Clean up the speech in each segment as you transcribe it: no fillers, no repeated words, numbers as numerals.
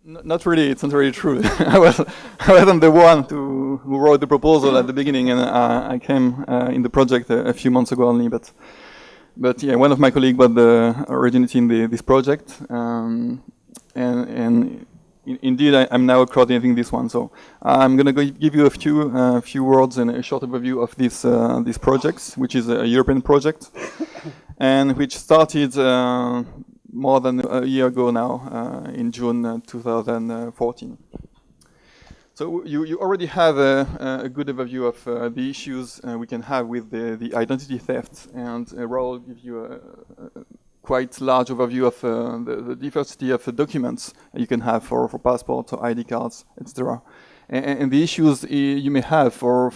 Not really. It's not really true. I wasn't the one who wrote the proposal at the beginning, and I came in the project a few months ago only. But yeah, one of my colleagues was the originity in this project, and indeed I'm now coordinating this one. So I'm going to give you a few words and a short overview of this project, which is a European project, and which started more than a year ago now, in June 2014. So you already have a good overview of the issues we can have with the identity theft, and Raoul will give you a quite large overview of the diversity of the documents you can have for passports or ID cards, etc. And the issues you may have for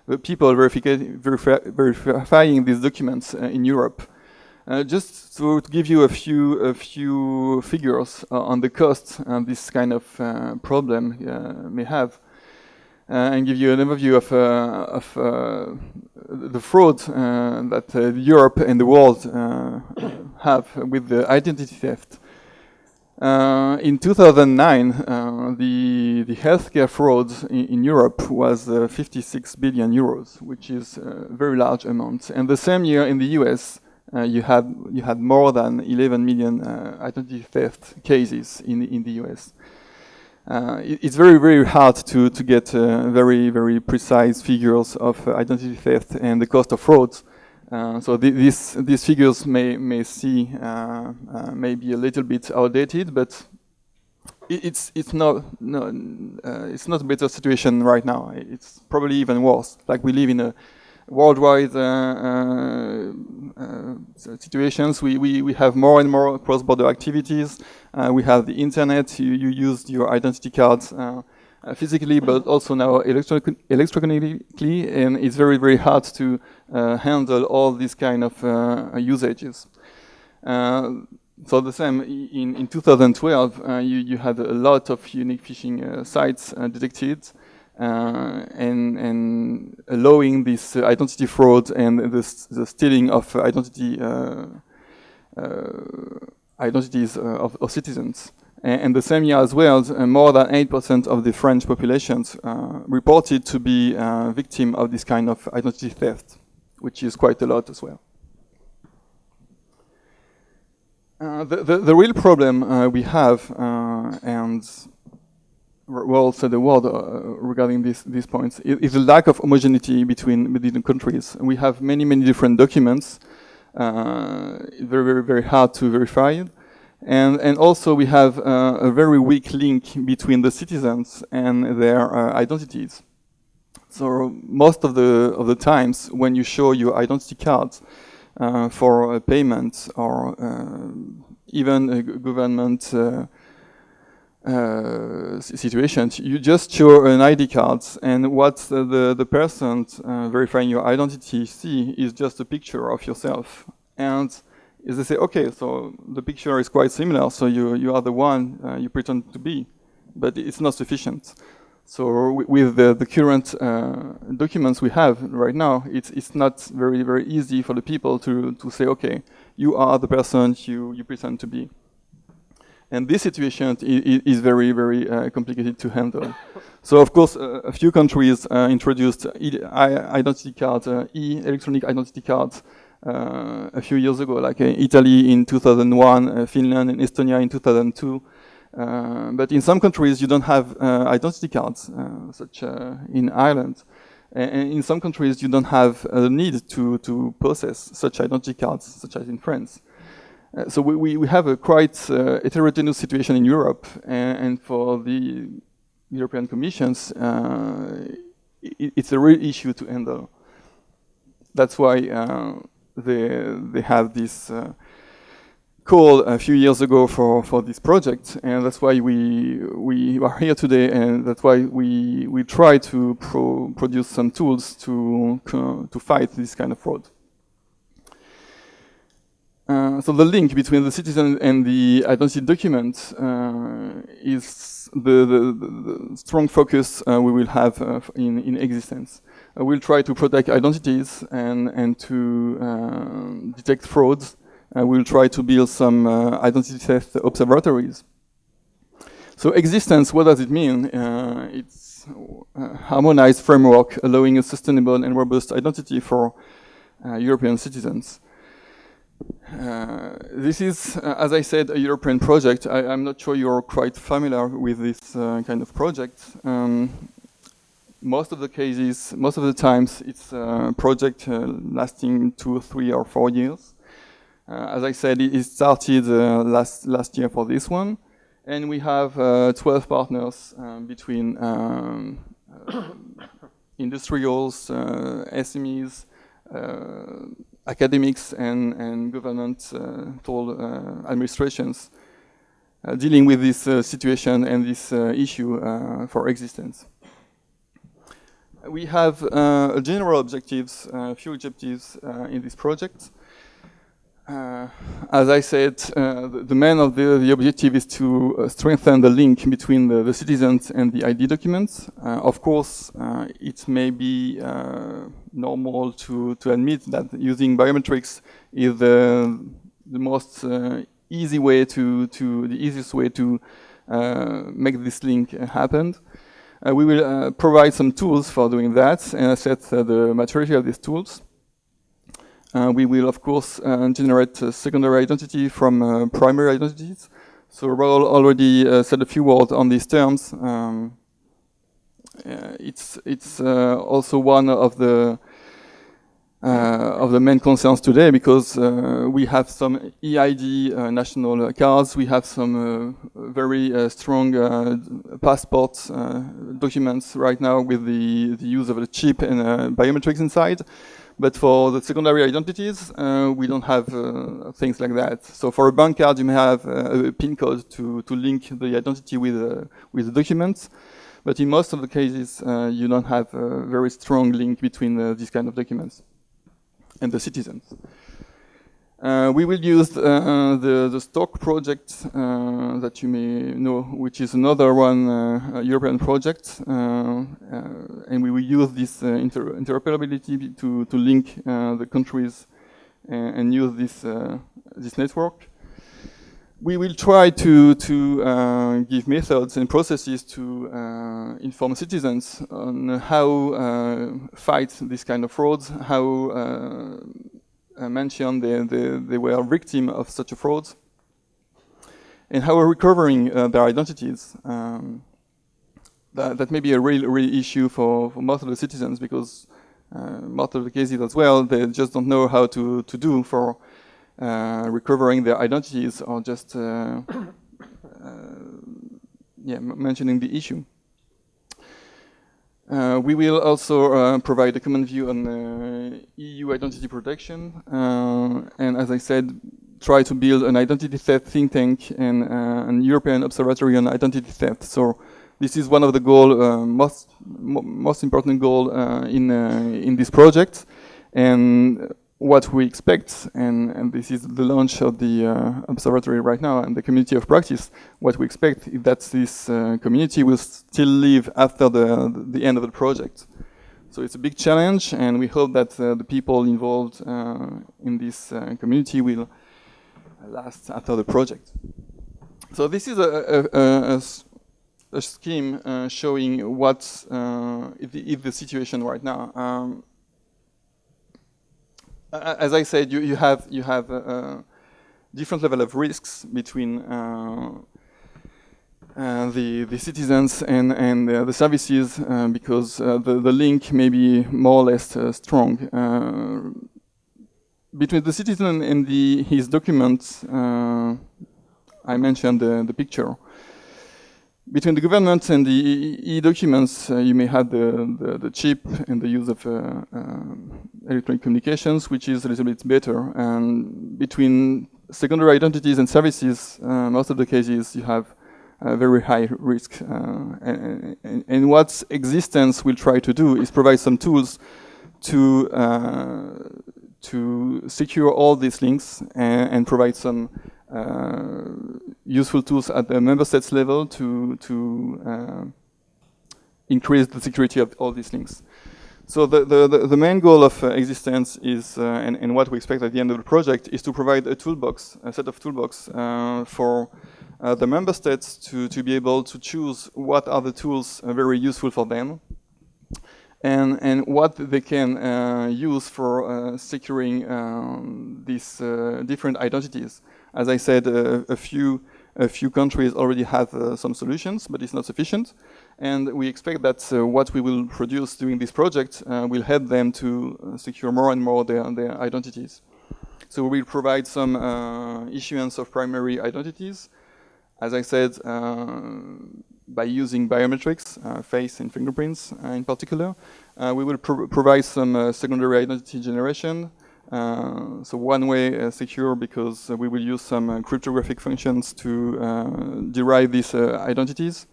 the people verifying these documents in Europe. Just to give you a few figures on the cost this kind of problem may have, and give you an overview of the fraud that Europe and the world have with the identity theft. In 2009, the healthcare fraud in Europe was 56 billion euros, which is a very large amount. And the same year in the US, you had more than 11 million identity theft cases in the US. It's very hard to get very precise figures of identity theft and the cost of fraud. So these figures may be a little bit outdated, but it's not a better situation right now. It's probably even worse. Like we live in a worldwide situations. We have more and more cross-border activities. We have the internet. You use your identity cards physically, but also now electronically, and it's very hard to handle all these kind of usages. So the same in 2012, you had a lot of unique phishing sites detected. And allowing this identity fraud and the stealing of identities of citizens. And the same year as well, more than 8% of the French populations reported to be victim of this kind of identity theft, which is quite a lot as well. The real problem we have, and well said the word regarding these points, is a lack of homogeneity between the countries. We have many different documents, very hard to verify, and also we have a very weak link between the citizens and their identities. So most of the times when you show your identity card for a payment or even a government situations, you just show an ID card, and what the person verifying your identity see is just a picture of yourself. And they say, okay, so the picture is quite similar, so you are the one you pretend to be, but it's not sufficient. So with the current documents we have right now, it's not very easy for the people to say, okay, you are the person you pretend to be. And this situation is very complicated to handle. So of course, a few countries introduced identity cards, electronic identity cards a few years ago, like Italy in 2001, Finland and Estonia in 2002. But in some countries, you don't have identity cards, such in Ireland. And in some countries, you don't have the need to process such identity cards, such as in France. So we have a quite heterogeneous situation in Europe, and for the European Commissions, it's a real issue to handle. That's why they have this call a few years ago for this project, and that's why we are here today, and that's why we try to produce some tools to fight this kind of fraud. So the link between the citizen and the identity document is the strong focus we will have in EKSISTENZ. We'll try to protect identities and to detect frauds. We'll try to build some identity theft observatories. So existence, what does it mean? It's a harmonized framework allowing a sustainable and robust identity for European citizens. This is, as I said, a European project. I'm not sure you're quite familiar with this kind of project. Most of the cases, most of the times, it's a project lasting 2, 3, or 4 years. As I said, it started last year for this one, and we have 12 partners between industrials, SMEs, academics, and governmental administrations dealing with this situation and this issue for existence. We have general objectives, few objectives in this project. As I said, the main of the objective is to strengthen the link between the citizens and the ID documents. Of course, it may be normal to admit that using biometrics is the most easy way the easiest way to make this link happen. We will provide some tools for doing that and assess the maturity of these tools. We will, of course, generate secondary identity from primary identities. So Raoul already said a few words on these terms. It's also one of the main concerns today, because we have some EID national cards, we have some very strong passport documents right now with the use of a chip and biometrics inside. But for the secondary identities, we don't have things like that. So for a bank card, you may have a PIN code to link the identity with the documents. But in most of the cases, you don't have a very strong link between these kind of documents and the citizens. We will use the STOCK project that you may know, which is another one European project, and we will use this interoperability to link the countries and use this network. We will try to give methods and processes to inform citizens on how fight this kind of frauds, how mention they were a victim of such a fraud, and how recovering their identities. That may be a real issue for most of the citizens, because most of the cases as well, they just don't know how to do for recovering their identities, or just mentioning the issue. We will also provide a common view on EU identity protection, and as I said, try to build an identity theft think tank and an European observatory on identity theft. So this is one of the most important goal in this project, and what we expect, and this is the launch of the observatory right now and the community of practice. What we expect is that this community will still live after the end of the project. So it's a big challenge, and we hope that the people involved in this community will last after the project. So this is a scheme showing what is the situation right now. As I said, you have different level of risks between the citizens and the services, because the link may be more or less strong between the citizen and his documents. I mentioned the picture. Between the government and the e-documents, you may have the chip and the use of electronic communications, which is a little bit better. And between secondary identities and services, most of the cases you have a very high risk. And what EKSISTENZ will try to do is provide some tools to secure all these links and provide some useful tools at the member states level to increase the security of all these links. So the main goal of EKSISTENZ is, and what we expect at the end of the project, is to provide a toolbox, a set of toolbox for the member states to be able to choose what are the tools very useful for them, and what they can use for securing these different identities. As I said, a few countries already have some solutions, but it's not sufficient. And we expect that what we will produce during this project will help them to secure more and more their identities. So we will provide some issuance of primary identities, as I said, by using biometrics, face and fingerprints in particular. We will provide some secondary identity generation. So one-way secure, because we will use some cryptographic functions to derive these identities.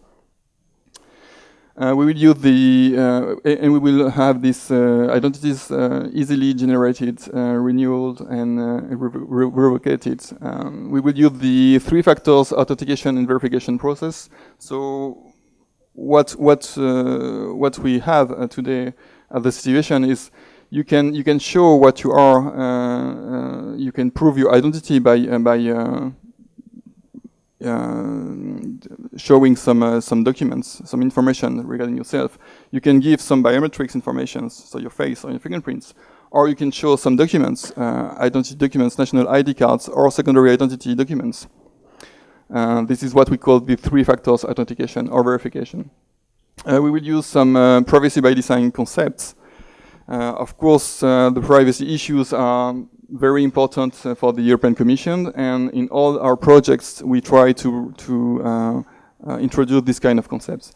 We will use and we will have these identities easily generated, renewed, and revocated. We will use the 3 factors authentication and verification process. So what we have today at the situation is you can show what you are. You can prove your identity by showing some documents, some information regarding yourself. You can give some biometrics information, so your face or your fingerprints, or you can show some documents, identity documents, national ID cards, or secondary identity documents. This is what we call the 3 factors authentication or verification. We will use some privacy by design concepts. Of course, the privacy issues are very important for the European Commission, and in all our projects we try to introduce this kind of concepts.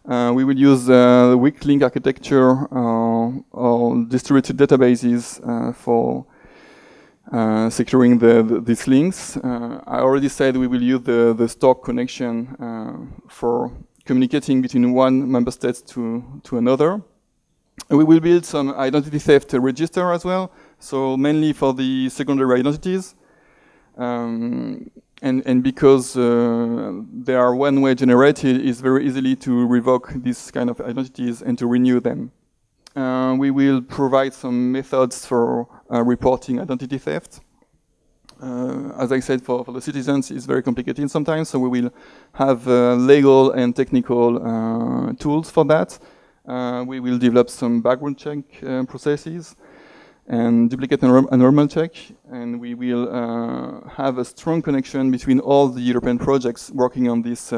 We will use the weak link architecture or distributed databases for securing these links. I already said we will use the stock connection for communicating between one member state to another. We will build some identity theft register as well, so mainly for the secondary identities. And because they are one-way generated, it's very easily to revoke these kind of identities and to renew them. We will provide some methods for reporting identity theft. As I said, for the citizens, it's very complicated sometimes, so we will have legal and technical tools for that. We will develop some background check processes and duplicate and normal check, and we will have a strong connection between all the European projects working on these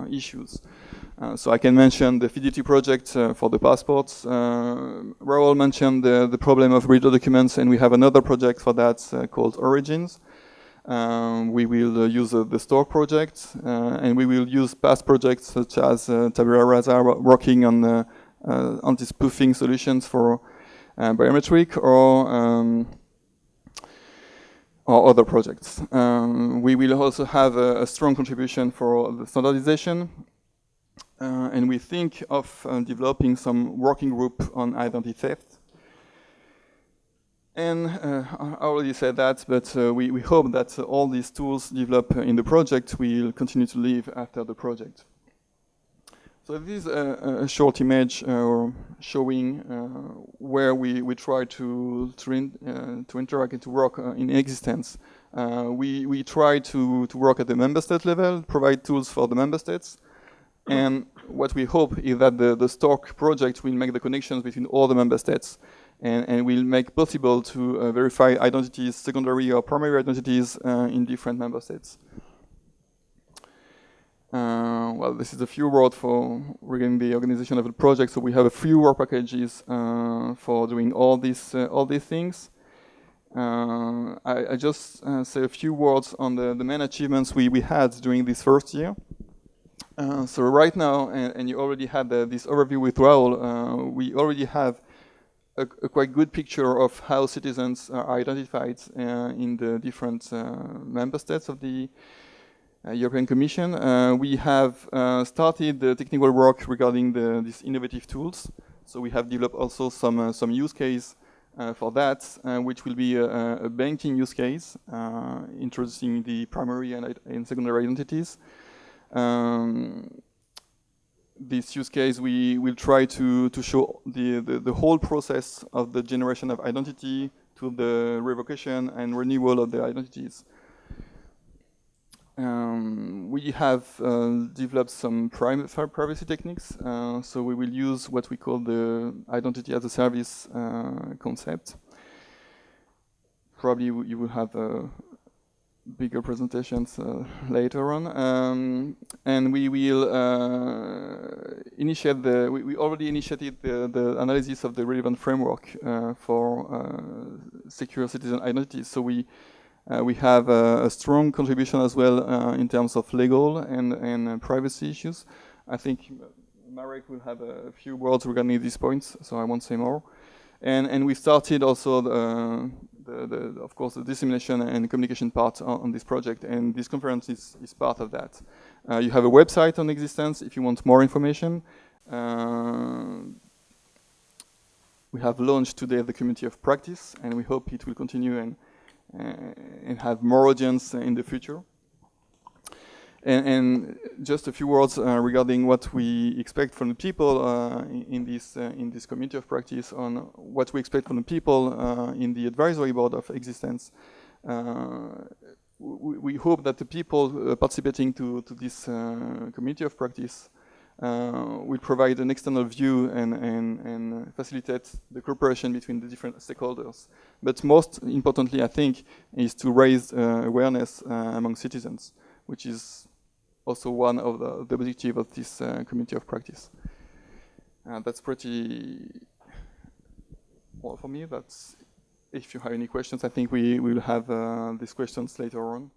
issues. So I can mention the Fidelity project for the passports. Raoul mentioned the problem of reader documents, and we have another project for that called Origins. We will use the Stork project, and we will use past projects such as Tabula Rasa working on anti-spoofing solutions for biometric or other projects. We will also have a strong contribution for the standardization, and we think of developing some working group on identity theft. And I already said that, but we hope that all these tools developed in the project will continue to live after the project. So this is a short image showing where we try to interact and to work in EKSISTENZ. We try to work at the member state level, provide tools for the member states, and what we hope is that the Stork project will make the connections between all the member states and will make possible to verify identities, secondary or primary identities in different member states. Well, this is a few words regarding the organization of the project. So we have a few work packages for doing all these things. I just say a few words on the main achievements we had during this first year. So right now, and you already had this overview with Raoul, we already have a quite good picture of how citizens are identified in the different member states of the European Commission. We have started the technical work regarding these innovative tools. So we have developed also some use case for that, which will be a banking use case, introducing the primary and secondary identities. This use case, we will try to show the whole process of the generation of identity to the revocation and renewal of the identities. We have developed some privacy techniques. So we will use what we call the identity as a service concept. Probably you will have bigger presentations later on. And we will initiate we already initiated the analysis of the relevant framework for secure citizen identities. So we have a strong contribution as well in terms of legal and privacy issues. I think Marek will have a few words regarding these points, so I won't say more. And we started also, of course, the dissemination and communication part on this project, and this conference is part of that. You have a website on EKSISTENZ if you want more information. We have launched today the community of practice, and we hope it will continue and have more audience in the future. And just a few words regarding what we expect from the people in this community of practice, on what we expect from the people in the advisory board of EKSISTENZ. We hope that the people participating to this community of practice will provide an external view and facilitate the cooperation between the different stakeholders. But most importantly, I think, is to raise awareness among citizens, which is also one of the objectives of this community of practice. That's pretty well for me. That's, if you have any questions, I think we will have these questions later on.